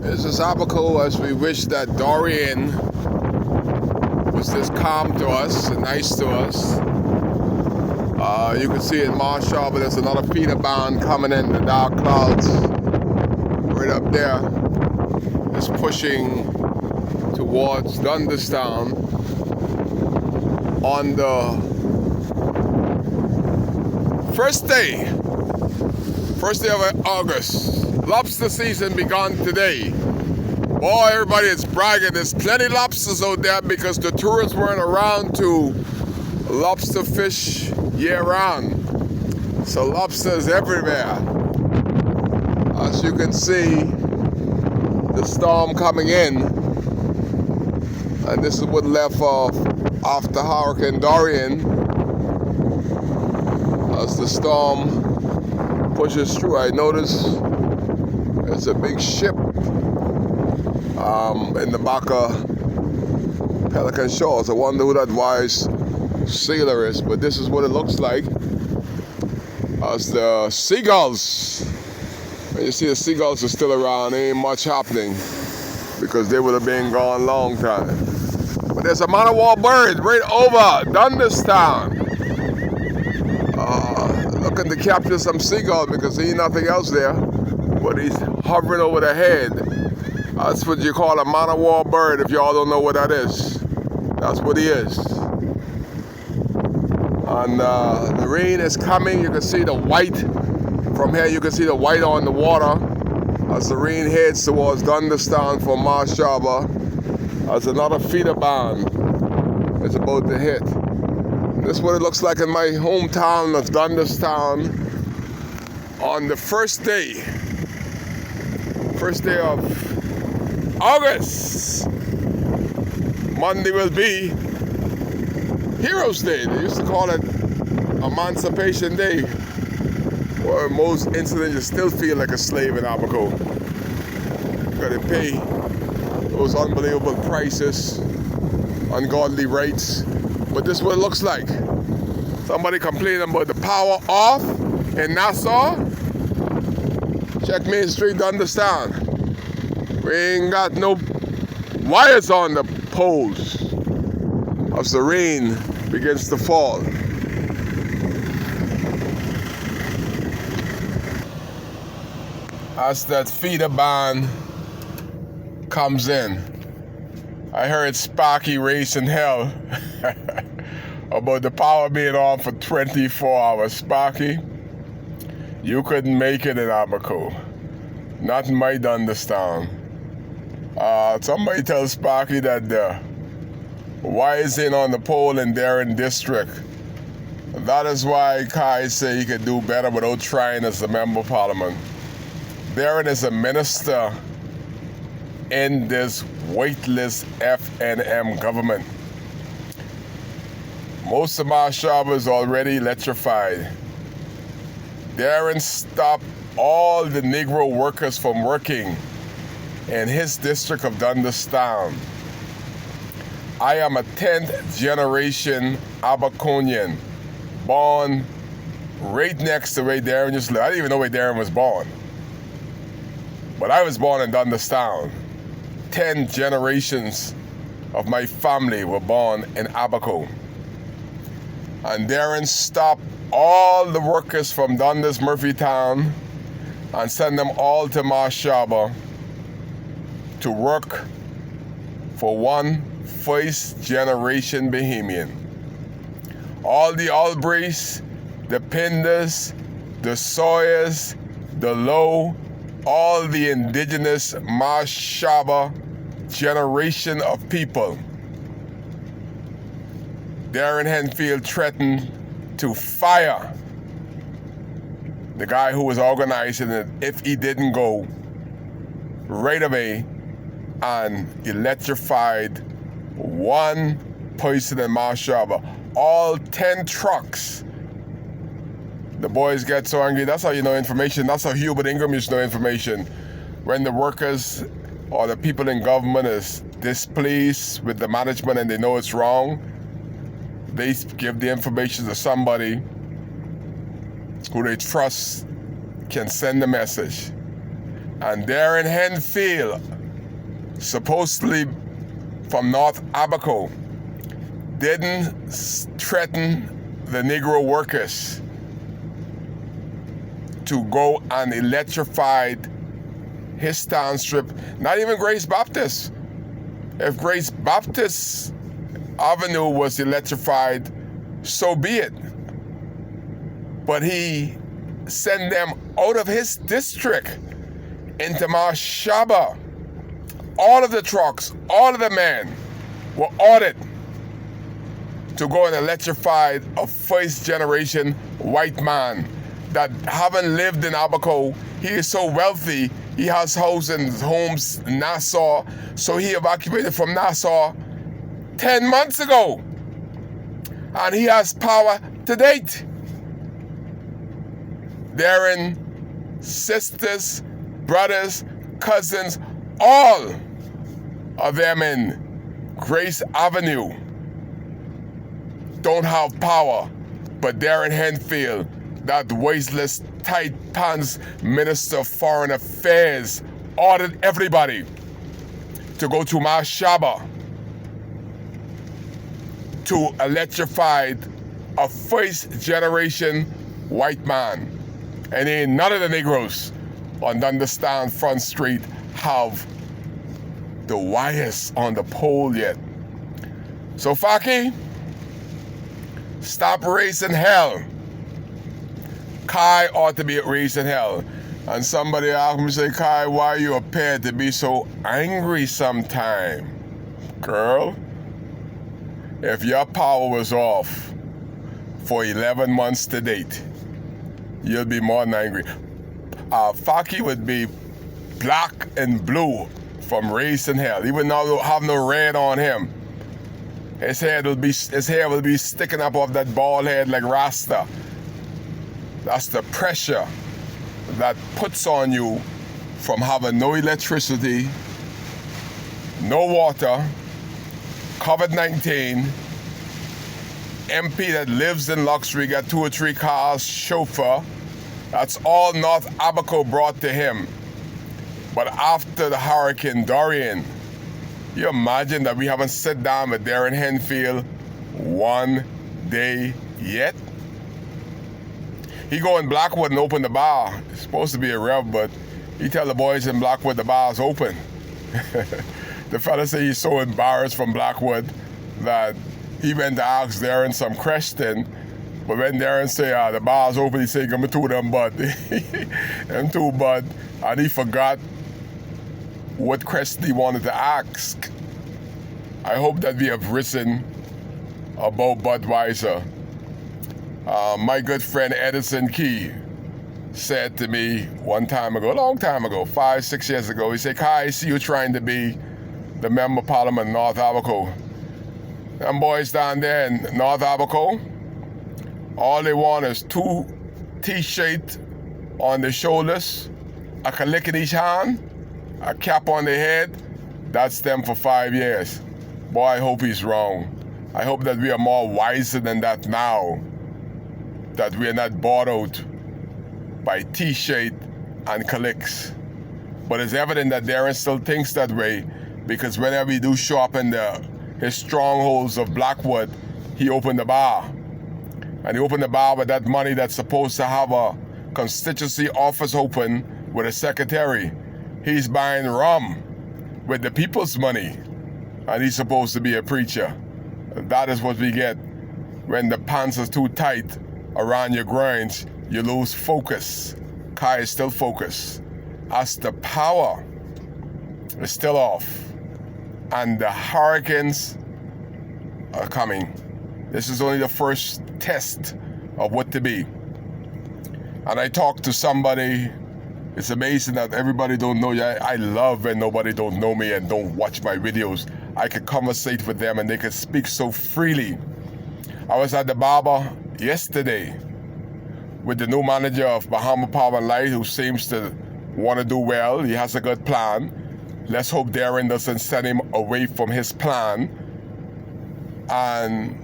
This is Abaco as we wish that Dorian was this calm to us and nice to us. You can see in Marsh Harbor there's another feeder band coming in, the dark clouds right up there. It's pushing towards Dunderstown on the first day of August. Lobster season begun today. Boy, everybody is bragging. There's plenty of lobsters out there because the tourists weren't around to lobster fish year round. So lobsters everywhere. As you can see, the storm coming in. And this is what left off after Hurricane Dorian. As the storm pushes through, I notice there's a big ship in the back of Pelican Shores. I wonder who that wise sailor is, but this is what it looks like as the seagulls. And you see the seagulls are still around. Ain't much happening because they would have been gone a long time. But there's a man of war bird right over Dunderstown. Looking to capture some seagull because there ain't nothing else there. But he's hovering over the head. That's what you call a man of war bird if y'all don't know what that is. That's what he is. And the rain is coming. You can see the white. From here you can see the white on the water as the rain heads towards Dunderstown from Marsh Harbor. As another feeder band is about to hit. This is what it looks like in my hometown of Dunderstown on the first day of August. Monday will be Heroes Day. They used to call it Emancipation Day, where most incidents you still feel like a slave in Abaco. You gotta pay those unbelievable prices, ungodly rates. But this is what it looks like. Somebody complaining about the power off in Nassau. Check Main Street to understand. We ain't got no wires on the poles as the rain begins to fall. As that feeder band comes in, I heard Sparky racing hell about the power being on for 24 hours. Sparky, you couldn't make it in Abaco. Not in my Dunderstown. Somebody tell Sparky that the wires ain't on the pole in Darien District. That is why Kai said he could do better without trying as a member of parliament. Darien is a minister in this weightless FNM government. Most of Marsh Harbor is already electrified. Darien stopped all the Negro workers from working in his district of Dunderstown. I am a 10th generation Abaconian, born right next to where Darien used to live. I didn't even know where Darien was born. But I was born in Dunderstown. 10 generations of my family were born in Abaco. And Darien stopped all the workers from Dundas Murphytown and sent them all to Marsh Harbor to work for one first generation Bahamian. All the Albrays, the Pinders, the Sawyers, the Lowe, all the indigenous Marsh Harbor generation of people. Darien Henfield threatened to fire the guy who was organizing it if he didn't go right away and electrified one person in Marsh Harbor. All 10 trucks. The boys get so angry. That's how you know information. That's how Hubert Ingram used to know information. When the workers or the people in government is displeased with the management and they know it's wrong, they give the information to somebody who they trust can send the message. And Darren Henfield, supposedly from North Abaco, didn't threaten the Negro workers to go and electrify his town strip, not even Grace Baptist. If Grace Baptist Avenue was electrified, so be it. But he sent them out of his district into Mashaba. All of the trucks, all of the men were ordered to go and electrify a first generation white man that haven't lived in Abaco. He is so wealthy, he has homes in Nassau, so he evacuated from Nassau 10 months ago. And he has power to date. Darren, sisters, brothers, cousins, all of them in Grace Avenue don't have power, but Darren Henfield, that wasteless, tight pants Minister of Foreign Affairs, ordered everybody to go to Mashaba to electrify a first generation white man. And ain't none of the Negroes on Dunderstown Front Street have the wires on the pole yet. So Faki, stop raising hell. Kai ought to be raising hell. And somebody asked me, say, Kai, why you appear to be so angry sometime? Girl, if your power was off for 11 months to date, you'll be more than angry. Faki would be black and blue from raising hell. He would not have no red on him. His hair will be sticking up off that bald head like Rasta. That's the pressure that puts on you from having no electricity, no water, COVID-19, MP that lives in luxury, got 2 or 3 cars, chauffeur. That's all North Abaco brought to him. But after the Hurricane Dorian, you imagine that we haven't sat down with Darren Henfield one day yet? He go in Blackwood and open the bar. It's supposed to be a rev, but he tell the boys in Blackwood the bar's open. The fella say he's so embarrassed from Blackwood that he went to ask Darren some question. But when Darren say, the bar's open, he say, give me 2 of them bud. Them 2 bud. And he forgot what question he wanted to ask. I hope that we have risen above Budweiser. My good friend Edison Key said to me one time ago, a long time ago, 5, 6 years ago, he said, Kai, I see you trying to be the Member of Parliament in North Abaco. Them boys down there in North Abaco, all they want is 2 T-shirts on their shoulders, a click in each hand, a cap on their head. That's them for 5 years. Boy, I hope he's wrong. I hope that we are more wiser than that now, that we are not bought out by T-shirt and clicks. But it's evident that Darren still thinks that way, because whenever we do show up in his strongholds of Blackwood, he opened the bar. And he opened the bar with that money that's supposed to have a constituency office open with a secretary. He's buying rum with the people's money, and he's supposed to be a preacher. That is what we get when the pants are too tight around your groins. You lose focus. Kai is still focused. As the power is still off, and the hurricanes are coming. This is only the first test of what to be. And I talked to somebody. It's amazing that everybody don't know you. I love when nobody don't know me and don't watch my videos. I could conversate with them and they could speak so freely. I was at the barber yesterday with the new manager of Bahama Power and Light, who seems to want to do well. He has a good plan. Let's hope Darren doesn't send him away from his plan. And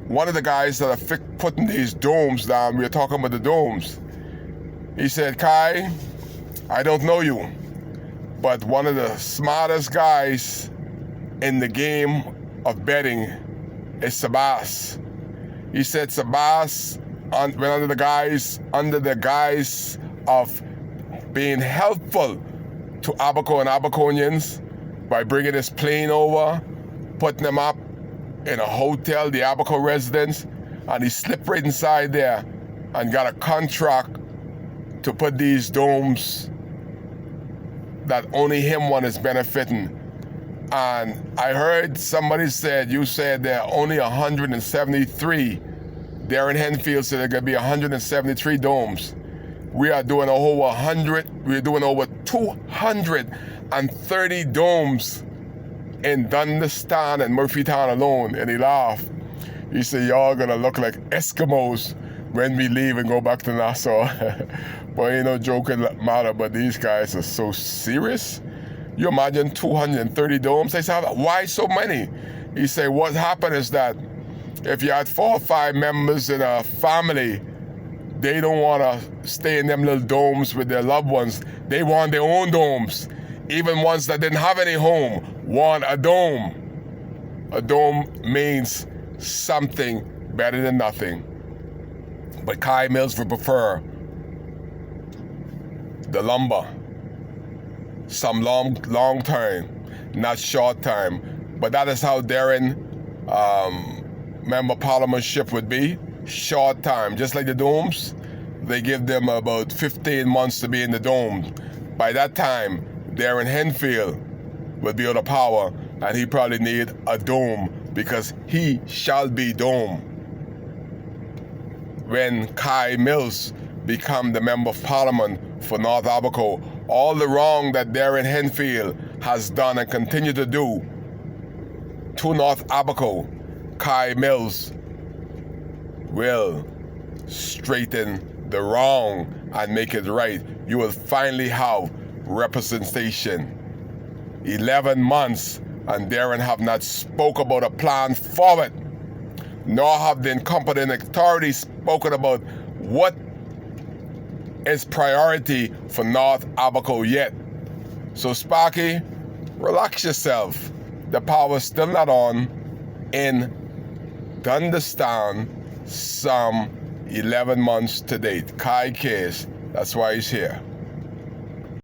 one of the guys that are putting these domes down, we were talking about the domes. He said, Kai, I don't know you, but one of the smartest guys in the game of betting is Sabas. He said Sabas went under the guise of being helpful to Abaco and Abaconians by bringing his plane over, putting them up in a hotel, the Abaco residence, and he slipped right inside there and got a contract to put these domes that only him one is benefiting. And I heard somebody you said there are only 173. Darren Henfield said there are going to be 173 domes. We are doing over 100. We're doing over 230 domes in Dundastan and Murphytown alone. And he laughed. He said, y'all gonna look like Eskimos when we leave and go back to Nassau. But ain't no joking matter, but these guys are so serious. You imagine 230 domes? They said, why so many? He said, what happened is that if you had 4 or 5 members in a family, they don't want to stay in them little domes with their loved ones. They want their own domes. Even ones that didn't have any home want a dome. A dome means something better than nothing. But Kai Mills would prefer the lumber. Some long term, not short term. But that is how Darren member parliamentship would be. Short time, just like the domes. They give them about 15 months to be in the dome. By that time, Darren Henfield would be out of power, and he probably need a dome because he shall be dome. When Kai Mills become the member of parliament for North Abaco, all the wrong that Darren Henfield has done and continue to do to North Abaco, Kai Mills will straighten the wrong and make it right. You will finally have representation. 11 months and Darren have not spoke about a plan forward, nor have the incompetent authorities spoken about what is priority for North Abaco yet. So Sparky, relax yourself. The power's still not on in Dundastan some 11 months to date. Kai case, that's why he's here.